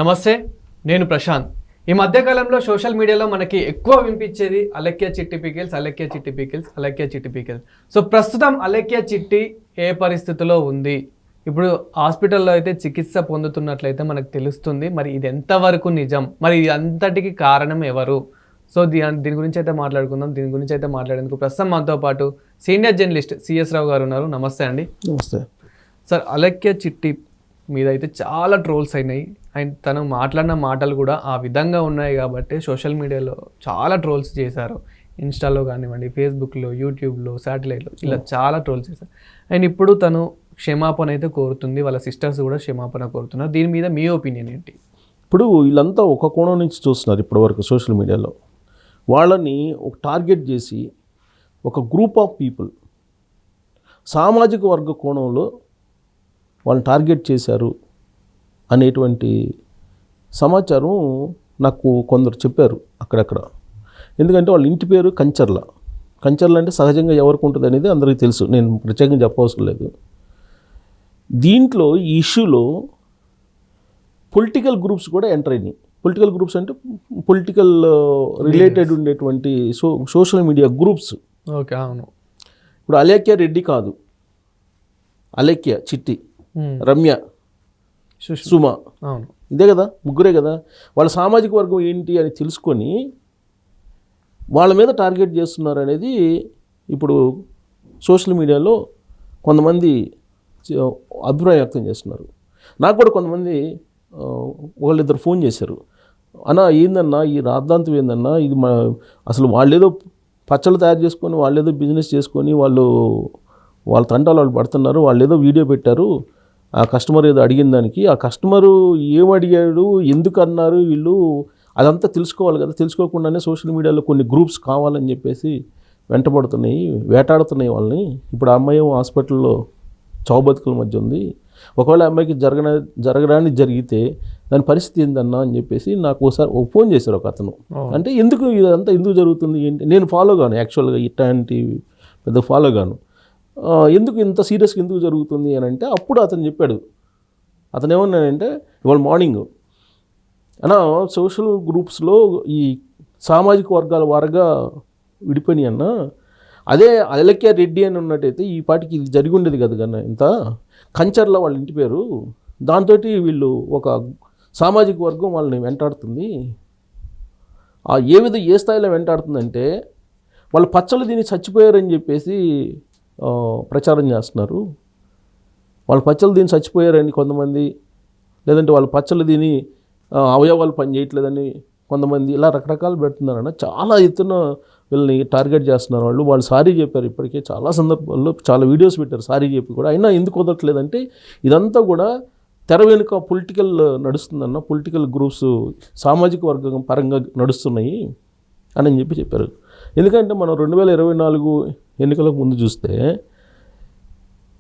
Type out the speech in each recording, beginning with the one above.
నమస్తే, నేను ప్రశాంత్. ఈ మధ్యకాలంలో సోషల్ మీడియాలో మనకి ఎక్కువ వినిపించేది అలెక్య చిట్టి పికిల్స్. సో ప్రస్తుతం అలెక్య చిట్టి ఏ పరిస్థితిలో ఉంది? ఇప్పుడు హాస్పిటల్లో అయితే చికిత్స పొందుతున్నట్లయితే మనకు తెలుస్తుంది. మరి ఇది ఎంతవరకు నిజం? మరి ఇది అంతటికి కారణం ఎవరు? సో దీని గురించి అయితే మాట్లాడుకుందాం. దీని గురించి అయితే మాట్లాడేందుకు ప్రస్తుతం మనతో పాటు సీనియర్ జర్నలిస్ట్ సిఎస్ రావు గారు ఉన్నారు. నమస్తే అండి. నమస్తే సార్. అలెక్య చిట్టి మీద అయితే చాలా ట్రోల్స్ అయినాయి. అండ్ తను మాట్లాడిన మాటలు కూడా ఆ విధంగా ఉన్నాయి కాబట్టి సోషల్ మీడియాలో చాలా ట్రోల్స్ చేశారు. ఇన్స్టాలో కానివ్వండి, ఫేస్బుక్లో, యూట్యూబ్లో, శాటిలైట్లో ఇలా చాలా ట్రోల్స్ చేశారు. అండ్ ఇప్పుడు తను క్షమాపణ అయితే కోరుతుంది. వాళ్ళ సిస్టర్స్ కూడా క్షమాపణ కోరుతున్నారు. దీని మీద మీ ఒపీనియన్ ఏంటి? ఇప్పుడు వీళ్ళంతా ఒక కోణం నుంచి చూస్తున్నారు ఇప్పటివరకు సోషల్ మీడియాలో. వాళ్ళని ఒక టార్గెట్ చేసి ఒక గ్రూప్ ఆఫ్ పీపుల్ సామాజిక వర్గ కోణంలో వాళ్ళని టార్గెట్ చేశారు అనేటువంటి సమాచారం నాకు కొందరు చెప్పారు అక్కడక్కడ. ఎందుకంటే వాళ్ళ ఇంటి పేరు కంచర్ల అంటే సహజంగా ఎవరికి ఉంటుంది అనేది అందరికీ తెలుసు, నేను ప్రత్యేకంగా చెప్పవసరం లేదు. దీంట్లో ఈ ఇష్యూలో పొలిటికల్ గ్రూప్స్ కూడా ఎంటర్ అయినాయి. పొలిటికల్ గ్రూప్స్ అంటే పొలిటికల్ రిలేటెడ్ ఉండేటువంటి సోషల్ మీడియా గ్రూప్స్. ఓకే, అవును. ఇప్పుడు అలేఖ్య రెడ్డి కాదు, అలేఖ్య చిట్టి, రమ్య, సుమ, అవును, ఇదే కదా, ముగ్గురే కదా. వాళ్ళ సామాజిక వర్గం ఏంటి అని తెలుసుకొని వాళ్ళ మీద టార్గెట్ చేస్తున్నారు అనేది ఇప్పుడు సోషల్ మీడియాలో కొంతమంది అభిప్రాయం వ్యక్తం చేస్తున్నారు. నాకు కూడా కొంతమంది వాళ్ళిద్దరు ఫోన్ చేశారు. అన్నా ఏందన్నా ఈ రాద్ధాంతం ఏందన్నా, ఇది అసలు వాళ్ళేదో పచ్చళ్ళు తయారు చేసుకొని వాళ్ళేదో బిజినెస్ చేసుకొని వాళ్ళ తంటాలు వాళ్ళు పడుతున్నారు. వాళ్ళు ఏదో వీడియో పెట్టారు, ఆ కస్టమర్ ఏదో అడిగిన దానికి ఆ కస్టమరు ఏమడిగాడు, ఎందుకు అన్నారు వీళ్ళు, అదంతా తెలుసుకోవాలి కదా. తెలుసుకోకుండానే సోషల్ మీడియాలో కొన్ని గ్రూప్స్ కావాలని చెప్పేసి వెంటబడుతున్నాయి, వేటాడుతున్నాయి వాళ్ళని. ఇప్పుడు ఆ అమ్మాయి హాస్పిటల్లో చావుబతుకుల మధ్య ఉంది. ఒకవేళ అమ్మాయికి జరగడానికి జరిగితే దాని పరిస్థితి ఏందన్నా అని చెప్పేసి నాకు ఒకసారి ఫోన్ చేశారు ఒక అతను. అంటే ఇదంతా ఎందుకు జరుగుతుంది ఏంటి, నేను ఫాలో గాను, యాక్చువల్గా ఇట్లాంటి పెద్ద ఫాలో గాను, ఎందుకు ఇంత సీరియస్గా ఎందుకు జరుగుతుంది అని అంటే అప్పుడు అతను చెప్పాడు. అతను ఏమన్నాడంటే, ఇవాళ మార్నింగ్ అన్నా సోషల్ గ్రూప్స్లో ఈ సామాజిక వర్గాల వారుగా విడిపోయినాయి అన్న, అదే అలెక్య రెడ్డి అని ఉన్నట్టయితే ఈ పాటికి ఇది జరిగి ఉండేది కదా కన్నా. ఇంత కంచర్ల వాళ్ళ ఇంటి పేరు, దాంతో వీళ్ళు ఒక సామాజిక వర్గం వాళ్ళని వెంటాడుతుంది. ఏ స్థాయిలో వెంటాడుతుందంటే వాళ్ళు పచ్చళ్ళు తిని చచ్చిపోయారని చెప్పేసి ప్రచారం చేస్తున్నారు. వాళ్ళు పచ్చళ్ళు తిని చచ్చిపోయారని కొంతమంది, లేదంటే వాళ్ళు పచ్చళ్ళు తిని అవయవాలు పనిచేయట్లేదని కొంతమంది, ఇలా రకరకాలు పెడుతున్నారన్న. చాలా ఎత్తున వీళ్ళని టార్గెట్ చేస్తున్నారు వాళ్ళు సారీ చెప్పారు ఇప్పటికే చాలా సందర్భాల్లో, చాలా వీడియోస్ పెట్టారు సారీ చెప్పి కూడా. అయినా ఎందుకు కుదరట్లేదంటే ఇదంతా కూడా తెర వెనుక పొలిటికల్ నడుస్తుందన్న, పొలిటికల్ గ్రూప్స్ సామాజిక వర్గం పరంగా నడుస్తున్నాయి అని చెప్పారు. ఎందుకంటే మనం 2024 ఎన్నికలకు ముందు చూస్తే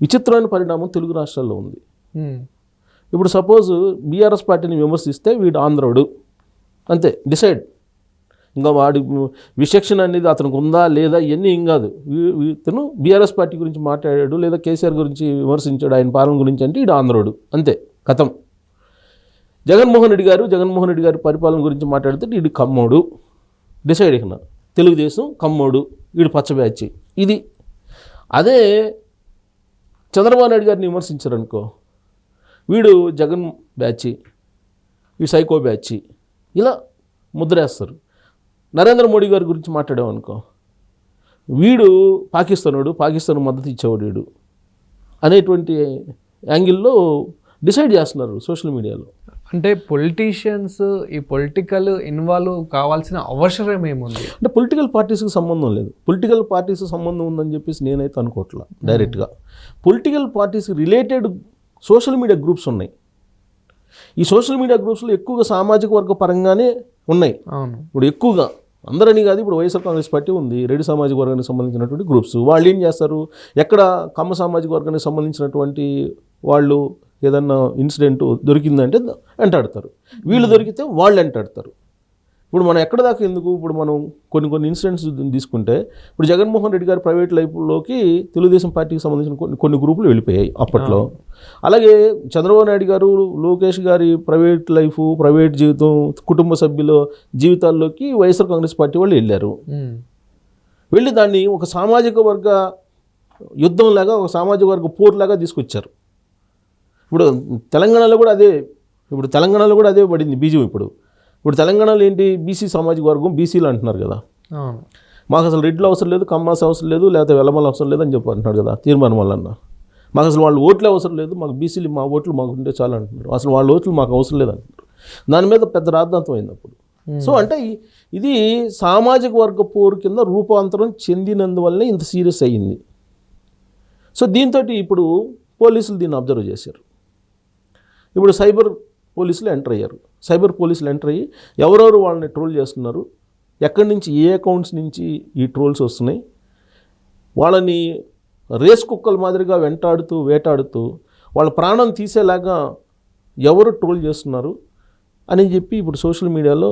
విచిత్రమైన పరిణామం తెలుగు రాష్ట్రాల్లో ఉంది. ఇప్పుడు సపోజ్ బీఆర్ఎస్ పార్టీని విమర్శిస్తే వీడు ఆంధ్రోడు అంతే, డిసైడ్. ఇంకా వాడి విచక్షణ అనేది అతనికి ఉందా లేదా ఇవన్నీ ఏం కాదు. ఇతను బీఆర్ఎస్ పార్టీ గురించి మాట్లాడాడు, లేదా కేసీఆర్ గురించి విమర్శించాడు, ఆయన పాలన గురించి అంటే వీడు ఆంధ్రోడు అంతే, కథం. జగన్మోహన్ రెడ్డి గారి పరిపాలన గురించి మాట్లాడితే వీడు కమ్మోడు, డిసైడ్. ఇక తెలుగుదేశం కమ్మోడు, వీడు పచ్చ బ్యాచ్. ఇది అదే చంద్రబాబు నాయుడు గారిని విమర్శించారనుకో, వీడు జగన్ బ్యాచ్, వీడు సైకో బ్యాచ్, ఇలా ముద్రేస్తారు. నరేంద్ర మోడీ గారి గురించి మాట్లాడామనుకో, వీడు పాకిస్తాన్ మద్దతు ఇచ్చేవాడు వీడు అనేటువంటి యాంగిల్లో డిసైడ్ చేస్తున్నారు సోషల్ మీడియాలో. అంటే పొలిటీషియన్స్ ఈ పొలిటికల్ ఇన్వాల్వ్ కావాల్సిన అవసరం ఏముంది? అంటే పొలిటికల్ పార్టీస్కి సంబంధం లేదు. పొలిటికల్ పార్టీస్కి సంబంధం ఉందని చెప్పేసి నేనైతే అనుకోవట్లా డైరెక్ట్గా. పొలిటికల్ పార్టీస్కి రిలేటెడ్ సోషల్ మీడియా గ్రూప్స్ ఉన్నాయి. ఈ సోషల్ మీడియా గ్రూప్స్లో ఎక్కువగా సామాజిక వర్గ పరంగానే ఉన్నాయి. అవును, ఇప్పుడు ఎక్కువగా అందరని కాదు. ఇప్పుడు వైఎస్ఆర్ కాంగ్రెస్ పార్టీ ఉంది, రెడ్డి సామాజిక వర్గానికి సంబంధించినటువంటి గ్రూప్స్. వాళ్ళు ఏం చేస్తారు, ఎక్కడ కమ్మ సామాజిక వర్గానికి సంబంధించినటువంటి వాళ్ళు ఏదన్నా ఇన్సిడెంట్ దొరికిందంటే వెంటాడతారు, వీళ్ళు దొరికితే వాళ్ళు వెంటాడతారు. ఇప్పుడు మనం ఎక్కడ దాకా ఎందుకు, ఇప్పుడు మనం కొన్ని ఇన్సిడెంట్స్ తీసుకుంటే, ఇప్పుడు జగన్మోహన్ రెడ్డి గారి ప్రైవేట్ లైఫ్లోకి తెలుగుదేశం పార్టీకి సంబంధించిన కొన్ని గ్రూపులు వెళ్ళిపోయాయి అప్పట్లో. అలాగే చంద్రబాబు నాయుడు గారు, లోకేష్ గారి ప్రైవేట్ లైఫ్, ప్రైవేట్ జీవితం, కుటుంబ సభ్యుల జీవితాల్లోకి వైఎస్ఆర్ కాంగ్రెస్ పార్టీ వాళ్ళు వెళ్ళారు. వెళ్ళి దాన్ని ఒక సామాజిక వర్గ యుద్ధంలాగా, ఒక సామాజిక వర్గ పోరులాగా తీసుకొచ్చారు. ఇప్పుడు తెలంగాణలో కూడా అదే పడింది బీజం. ఇప్పుడు తెలంగాణలో ఏంటి, బీసీ సామాజిక వర్గం, బీసీలు అంటున్నారు కదా. మాకు అసలు రెడ్లు అవసరం లేదు, కమ్మాస్ అవసరం లేదు, లేకపోతే వెల్లమల అవసరం లేదు అని చెప్పి అంటున్నాడు కదా తీర్మానం వల్లన్న. మాకు అసలు వాళ్ళు ఓట్లు అవసరం లేదు, మాకు బీసీలు మా ఓట్లు మాకు ఉంటే చాలు అంటున్నారు. అసలు వాళ్ళ ఓట్లు మాకు అవసరం లేదు అంటున్నారు. దాని మీద పెద్ద రాద్ధాంతం అయింది అప్పుడు. సో అంటే ఇది సామాజిక వర్గ పోరు కింద రూపాంతరం చెందినందువల్లనే ఇంత సీరియస్ అయ్యింది. సో దీంతో ఇప్పుడు పోలీసులు దీన్ని అబ్జర్వ్ చేశారు. ఇప్పుడు సైబర్ పోలీసులు ఎంటర్ అయ్యారు. సైబర్ పోలీసులు ఎంటర్ అయ్యి ఎవరెవరు వాళ్ళని ట్రోల్ చేస్తున్నారు, ఎక్కడి నుంచి ఏ అకౌంట్స్ నుంచి ఈ ట్రోల్స్ వస్తున్నాయి, వాళ్ళని రేస్ కుక్కల మాదిరిగా వేటాడుతూ వాళ్ళ ప్రాణం తీసేలాగా ఎవరు ట్రోల్ చేస్తున్నారు అని చెప్పి ఇప్పుడు సోషల్ మీడియాలో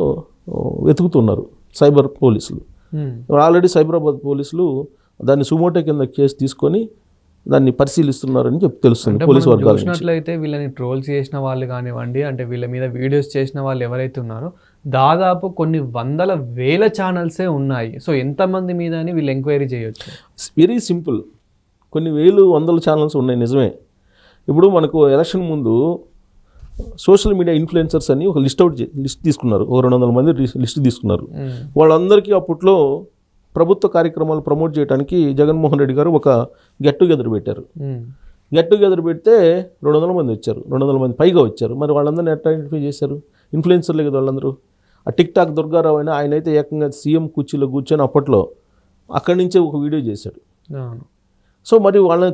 వెతుకుతున్నారు సైబర్ పోలీసులు. ఆల్రెడీ సైబరాబాద్ పోలీసులు దాన్ని సుమోటో కింద కేసు తీసుకొని దాన్ని పరిశీలిస్తున్నారని చెప్పి తెలుస్తుంది పోలీసు వర్గాలు. చూసినట్లయితే వీళ్ళని ట్రోల్స్ చేసిన వాళ్ళు కానివ్వండి, అంటే వీళ్ళ మీద వీడియోస్ చేసిన వాళ్ళు ఎవరైతే ఉన్నారో దాదాపు కొన్ని వందల వేల ఛానల్సే ఉన్నాయి. సో ఎంతమంది మీద అని వీళ్ళు ఎంక్వైరీ చేయొచ్చు? Very simple. కొన్ని వేలు వందల ఛానల్స్ ఉన్నాయి, నిజమే. ఇప్పుడు మనకు ఎలక్షన్ ముందు సోషల్ మీడియా ఇన్ఫ్లుయెన్సర్స్ అని ఒక లిస్ట్ తీసుకున్నారు. ఒక 200 మంది లిస్ట్ తీసుకున్నారు. వాళ్ళందరికీ అప్పట్లో ప్రభుత్వ కార్యక్రమాలు ప్రమోట్ చేయడానికి జగన్మోహన్ రెడ్డి గారు ఒక గెట్ టుగెదర్ పెట్టారు. గెట్ టుగెదర్ పెడితే 200 మంది వచ్చారు, 200 మంది పైగా వచ్చారు. మరి వాళ్ళందరినీ ఎట్లా ఐడెంటిఫై చేశారు? ఇన్ఫ్లుయెన్సర్లే కదా వాళ్ళందరూ. ఆ టిక్ టాక్ దుర్గారావు అయినా ఆయన అయితే ఏకంగా సీఎం కుర్చీలో కూర్చొని అప్పట్లో అక్కడి నుంచే ఒక వీడియో చేశాడు. సో మరి వాళ్ళని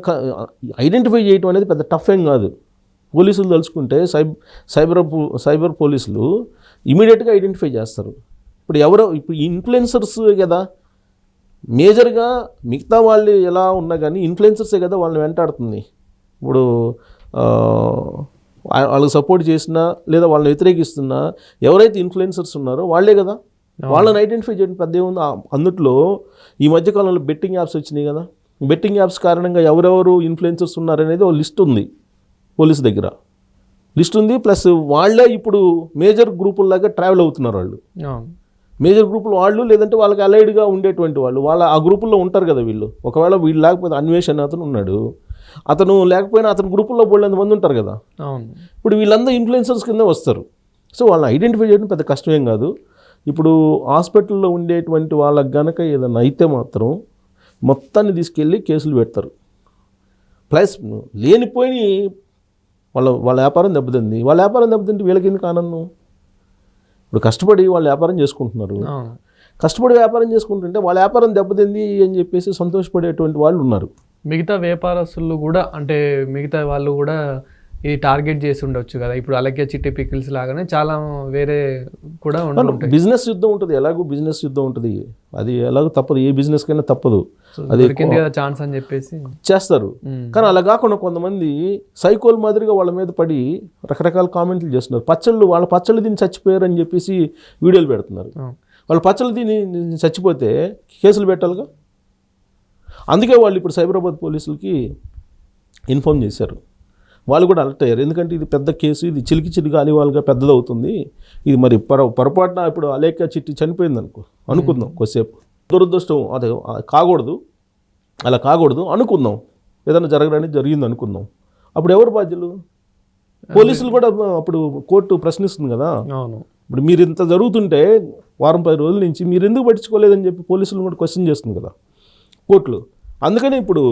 ఐడెంటిఫై చేయడం అనేది పెద్ద టఫ్ ఏం కాదు. పోలీసులు తలుచుకుంటే సైబర్ పోలీసులు ఇమీడియట్గా ఐడెంటిఫై చేస్తారు. ఇప్పుడు ఇన్ఫ్లుయెన్సర్స్ కదా మేజర్గా, మిగతా వాళ్ళు ఎలా ఉన్నా కానీ ఇన్ఫ్లుయెన్సర్సే కదా వాళ్ళని వెంటాడుతుంది. ఇప్పుడు వాళ్ళకి సపోర్ట్ చేసినా లేదా వాళ్ళని వ్యతిరేకిస్తున్నా ఎవరైతే ఇన్ఫ్లుయెన్సర్స్ ఉన్నారో వాళ్ళే కదా. వాళ్ళని ఐడెంటిఫై చేయడం పెద్ద ఏముంది. అందుట్లో ఈ మధ్యకాలంలో బెట్టింగ్ యాప్స్ వచ్చినాయి కదా. బెట్టింగ్ యాప్స్ కారణంగా ఎవరెవరు ఇన్ఫ్లుయెన్సర్స్ ఉన్నారనేది ఒక లిస్ట్ ఉంది, పోలీసు దగ్గర లిస్ట్ ఉంది. ప్లస్ వాళ్ళే ఇప్పుడు మేజర్ గ్రూపుల్లాగా ట్రావెల్ అవుతున్నారు. వాళ్ళు మేజర్ గ్రూపులు వాళ్ళు, లేదంటే వాళ్ళకి అలైడ్గా ఉండేటువంటి వాళ్ళు ఆ గ్రూపుల్లో ఉంటారు కదా వీళ్ళు. ఒకవేళ వీళ్ళు లేకపోతే అన్వేషణ అతను ఉన్నాడు, అతను లేకపోయినా అతని గ్రూపుల్లో బోల్డ్ మంది ఉంటారు కదా. ఇప్పుడు వీళ్ళందరూ ఇన్ఫ్లుయెన్సర్స్ కింద వస్తారు. సో వాళ్ళని ఐడెంటిఫై చేయడం పెద్ద కష్టమేం కాదు. ఇప్పుడు హాస్పిటల్లో ఉండేటువంటి వాళ్ళకి గనక ఏదైనా అయితే మాత్రం మొత్తాన్ని తీసుకెళ్ళి కేసులు పెడతారు. ప్లస్ లేనిపోయి వాళ్ళ వ్యాపారం దెబ్బతింది. వాళ్ళ వ్యాపారం దెబ్బతింటే వీళ్ళకి ఎందుకు ఆనందం? ఇప్పుడు కష్టపడి వాళ్ళు వ్యాపారం చేసుకుంటున్నారు. కష్టపడి వ్యాపారం చేసుకుంటుంటే వాళ్ళ వ్యాపారం దెబ్బతింది అని చెప్పేసి సంతోషపడేటువంటి వాళ్ళు ఉన్నారు. మిగతా వ్యాపారస్తులు కూడా, అంటే మిగతా వాళ్ళు కూడా ఇది టార్గెట్ చేసి ఉండొచ్చు కదా. ఇప్పుడు అలకే చిట్టి పికిల్స్ లాగానే చాలా వేరే కూడా ఉంటాయి. బిజినెస్ యుద్ధం ఉంటుంది, ఎలాగో బిజినెస్ యుద్ధం ఉంటుంది. అది ఎలాగో తప్పదు, ఏ బిజినెస్ కైనా తప్పదు. అది ఛాన్స్ అని చెప్పేసి చేస్తారు. కానీ అలా కాకుండా కొంతమంది సైకోల్ మాదిరిగా వాళ్ళ మీద పడి రకరకాల కామెంట్లు చేస్తున్నారు. వాళ్ళ పచ్చళ్ళు తిని చచ్చిపోయారు అని చెప్పేసి వీడియోలు పెడుతున్నారు. వాళ్ళు పచ్చళ్ళు తిని చచ్చిపోతే కేసులు పెట్టాలిగా. అందుకే వాళ్ళు ఇప్పుడు సైబరాబాద్ పోలీసులకి ఇన్ఫార్మ్ చేశారు. వాళ్ళు కూడా అలర్ట్ అయ్యారు. ఎందుకంటే ఇది పెద్ద కేసు, ఇది చిలికి అలివాలుగా పెద్దదవుతుంది. ఇది మరి పొరపాటున ఇప్పుడు అలేఖ్య చిట్టి చనిపోయింది అనుకుందాం కొద్దిసేపు. దురదృష్టం అదే కాకూడదు, అలా కాకూడదు అనుకుందాం. ఏదైనా జరిగింది అనుకుందాం. అప్పుడు ఎవరు బాధ్యులు? పోలీసులు కూడా అప్పుడు కోర్టు ప్రశ్నిస్తుంది కదా. ఇప్పుడు మీరు ఇంత జరుగుతుంటే 10 రోజుల నుంచి మీరు ఎందుకు పట్టించుకోలేదని చెప్పి పోలీసులు కూడా క్వశ్చన్ చేస్తుంది కదా కోర్టులు. అందుకనే ఇప్పుడు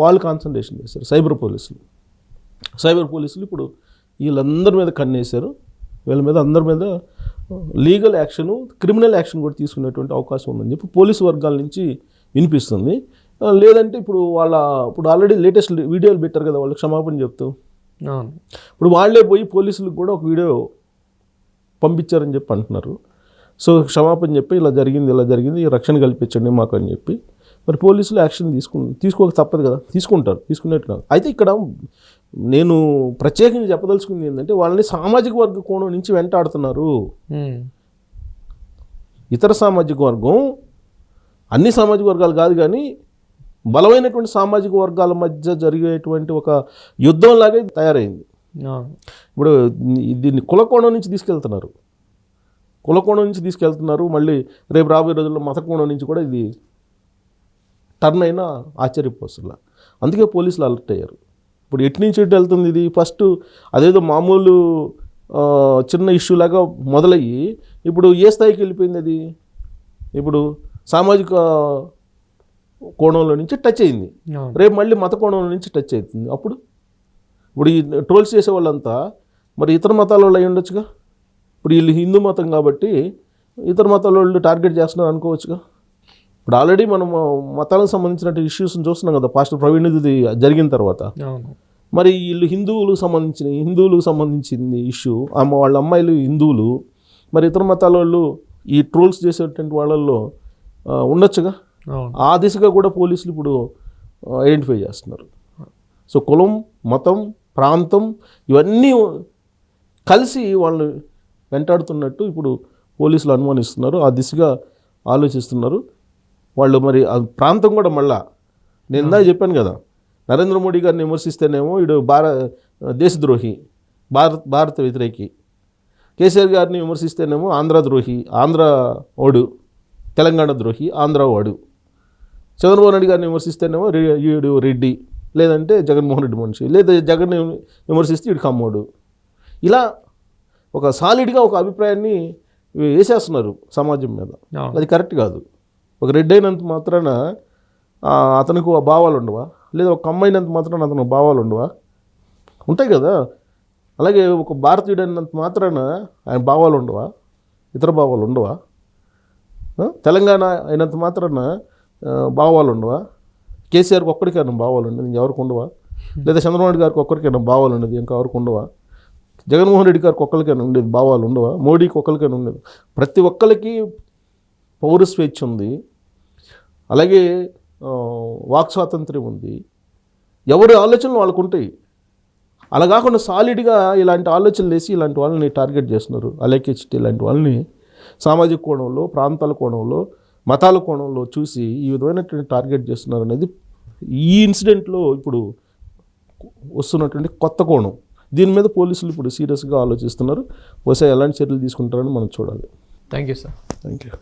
వాళ్ళు కాన్సన్ట్రేషన్ చేశారు సైబర్ పోలీసులు. ఇప్పుడు వీళ్ళందరి మీద కన్నేశారు. వీళ్ళ మీద అందరి మీద లీగల్ యాక్షను, క్రిమినల్ యాక్షన్ కూడా తీసుకునేటువంటి అవకాశం ఉందని చెప్పి పోలీసు వర్గాల నుంచి వినిపిస్తుంది. లేదంటే ఇప్పుడు ఆల్రెడీ లేటెస్ట్ వీడియోలు పెట్టారు కదా, వాళ్ళకి క్షమాపణ చెప్తూ. ఇప్పుడు వాళ్ళే పోయి పోలీసులకు కూడా ఒక వీడియో పంపించారని చెప్పి అంటున్నారు. సో క్షమాపణ చెప్పి ఇలా జరిగింది, రక్షణ కల్పించండి మాకు అని చెప్పి. మరి పోలీసులు యాక్షన్ తీసుకోక తప్పదు కదా, తీసుకునేట్టు. అయితే ఇక్కడ నేను ప్రత్యేకంగా చెప్పదలుచుకుంది ఏంటంటే వాళ్ళని సామాజిక వర్గ కోణం నుంచి వెంటాడుతున్నారు. ఇతర సామాజిక వర్గం అన్ని సామాజిక వర్గాలు కాదు కానీ బలమైనటువంటి సామాజిక వర్గాల మధ్య జరిగేటువంటి ఒక యుద్ధంలాగే తయారైంది. ఇప్పుడు దీన్ని కులకోణం నుంచి తీసుకెళ్తున్నారు, మళ్ళీ రేపు రాబోయే రోజుల్లో మత కోణం నుంచి కూడా ఇది టర్న్ అయినా ఆశ్చర్యపోసలా. అందుకే పోలీసులు అలర్ట్ అయ్యారు. ఇప్పుడు ఎటు నుంచి ఎటు వెళ్తుంది ఇది? ఫస్ట్ అదేదో మామూలు చిన్న ఇష్యూ లాగా మొదలయ్యి ఇప్పుడు ఏ స్థాయికి వెళ్ళిపోయింది అది? ఇప్పుడు సామాజిక కోణంలో నుంచి టచ్ అయింది, రేపు మళ్ళీ మత కోణంలో నుంచి టచ్ అవుతుంది. అప్పుడు ఇప్పుడు ఈ ట్రోల్స్ చేసే వాళ్ళంతా మరి ఇతర మతాల వాళ్ళు అయి ఉండొచ్చుగా. ఇప్పుడు వీళ్ళు హిందూ మతం కాబట్టి ఇతర మతాల వాళ్ళు టార్గెట్ చేస్తున్నారు అనుకోవచ్చుగా. ఇప్పుడు ఆల్రెడీ మనం మతాలకు సంబంధించిన ఇష్యూస్ని చూస్తున్నాం కదా, పాస్టర్ ప్రవీణ్ ఇది జరిగిన తర్వాత. మరి వీళ్ళు హిందువులకు సంబంధించింది ఇష్యూ, వాళ్ళ అమ్మాయిలు హిందువులు, మరి ఇతర మతాల వాళ్ళు ఈ ట్రోల్స్ చేసేటువంటి వాళ్ళల్లో ఉండొచ్చుగా. ఆ దిశగా కూడా పోలీసులు ఇప్పుడు ఐడెంటిఫై చేస్తున్నారు. సో కులం, మతం, ప్రాంతం ఇవన్నీ కలిసి వాళ్ళు వెంటాడుతున్నట్టు ఇప్పుడు పోలీసులు అనుమానిస్తున్నారు, ఆ దిశగా ఆలోచిస్తున్నారు వాళ్ళు. మరి ఆ ప్రాంతం కూడా మళ్ళా నేను ఇందాక చెప్పాను కదా, నరేంద్ర మోడీ గారిని విమర్శిస్తేనేమో వీడు దేశద్రోహి, భారత వ్యతిరేకి. కేసీఆర్ గారిని విమర్శిస్తేనేమో ఆంధ్ర ద్రోహి, ఆంధ్ర వాడు, తెలంగాణ ద్రోహి, ఆంధ్ర వాడు. చంద్రబాబు నాయుడు గారిని విమర్శిస్తేనేమో వీడు రెడ్డి, లేదంటే జగన్మోహన్ రెడ్డి మనిషి, లేదా జగన్ విమర్శిస్తే వీడు కమ్మోడు. ఇలా ఒక సాలిడ్గా ఒక అభిప్రాయాన్ని వేసేస్తున్నారు సమాజం మీద. అది కరెక్ట్ కాదు. ఒక రెడ్డి అయినంత మాత్రాన అతనికి భావాలు ఉండవా? లేదా ఒక అమ్మాయినంత మాత్రాన అతనికి భావాలు ఉండవా? ఉంటాయి కదా. అలాగే ఒక భారతీయుడు అయినంత మాత్రాన ఆయన భావాలు ఉండవా? ఇతర భావాలు ఉండవా? తెలంగాణ అయినంత మాత్రాన భావాలు ఉండవా? కేసీఆర్కి ఒక్కడికైనా భావాలు ఉండదు, ఇంకెవరికి ఉండవా? లేదా చంద్రబాబు నాయుడు గారికి ఒక్కరికైనా భావాలు ఉండదు, ఇంకెవరికి ఉండవా? జగన్మోహన్ రెడ్డి గారికి ఒక్కరికైనా ఉండేది భావాలు ఉండవా? మోడీకి ఒక్కరికైనా ఉండేది. ప్రతి ఒక్కరికి పౌర స్వేచ్ఛ ఉంది, అలాగే వాక్ స్వాతంత్ర్యం ఉంది, ఎవరి ఆలోచనలు వాళ్ళకు ఉంటాయి. అలా కాకుండా సాలిడ్గా ఇలాంటి ఆలోచనలు వేసి ఇలాంటి వాళ్ళని టార్గెట్ చేస్తున్నారు. అలేఖ్య చిట్టి ఇలాంటి వాళ్ళని సామాజిక కోణంలో, ప్రాంతాల కోణంలో, మతాల కోణంలో చూసి ఈ విధమైనటువంటి టార్గెట్ చేస్తున్నారు అనేది ఈ ఇన్సిడెంట్లో ఇప్పుడు వస్తున్నటువంటి కొత్త కోణం. దీని మీద పోలీసులు ఇప్పుడు సీరియస్గా ఆలోచిస్తున్నారు. బహుశా ఎలాంటి చర్యలు తీసుకుంటారని మనం చూడాలి. Thank you sir. Thank you.